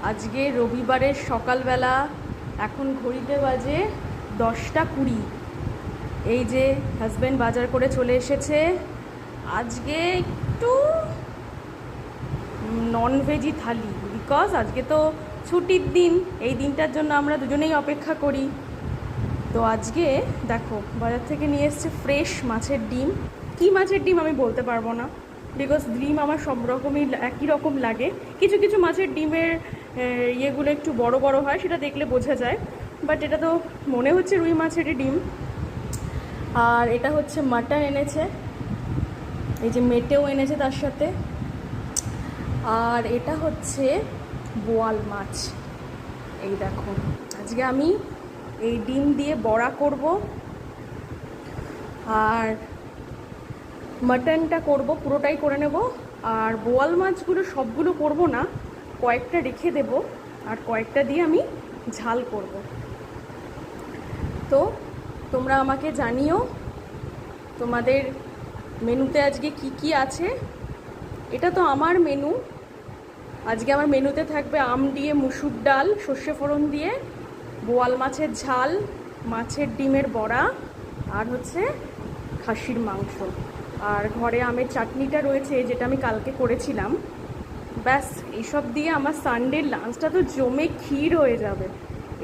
আজকে রবিবারের সকালবেলা, এখন ঘড়িতে বাজে 10টা 20। এই যে হাজব্যান্ড বাজার করে চলে এসেছে। আজকে একটু ননভেজি থালি, বিকজ আজকে তো ছুটির দিন। এই দিনটার জন্য আমরা দুজনেই অপেক্ষা করি। তো আজকে দেখো বাজার থেকে নিয়ে এসছে ফ্রেশ মাছের ডিম। কী মাছের ডিম আমি বলতে পারবো না, বিকজ ডিম আমার সব রকমই একই রকম লাগে। কিছু কিছু মাছের ডিমের ইয়েগুলো একটু বড় বড় হয়, সেটা দেখলে বোঝা যায়। বাট এটা তো মনে হচ্ছে রুই মাছেরই ডিম। আর এটা হচ্ছে মাটন এনেছে, এই যে মেটেও এনেছে তার সাথে। আর এটা হচ্ছে বোয়াল মাছ। এই দেখো, আজকে আমি এই ডিম দিয়ে বড়া করব, আর মাটনটা করব, পুরোটাই করে নেব। আর বোয়াল মাছগুলো সবগুলো করব না, কয়েকটা রেখে দেব, আর কয়েকটা দিয়ে আমি ঝাল করব। তো তোমরা আমাকে জানিও তোমাদের মেনুতে আজকে কি কি আছে। এটা তো আমার মেনু। আজকে আমার মেনুতে থাকবে আম দিয়ে মুসুর ডাল, সর্ষে ফোড়ন দিয়ে, বোয়াল মাছের ঝাল, মাছের ডিমের বড়া, আর হচ্ছে খাসির মাংস। আর ঘরে আমের চাটনিটা রয়েছে, যেটা আমি কালকে করেছিলাম। ব্যাস, এইসব দিয়ে আমার সানডের লাঞ্চটা তো জমে ক্ষীর হয়ে যাবে।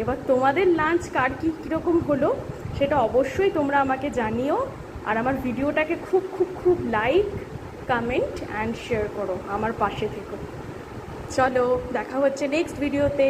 এবার তোমাদের লাঞ্চ কার কীরকম হলো সেটা অবশ্যই তোমরা আমাকে জানিও। আর আমার ভিডিওটাকে খুব খুব খুব লাইক, কমেন্ট অ্যান্ড শেয়ার করো, আমার পাশে থেকো। চলো, দেখা হচ্ছে নেক্সট ভিডিওতে।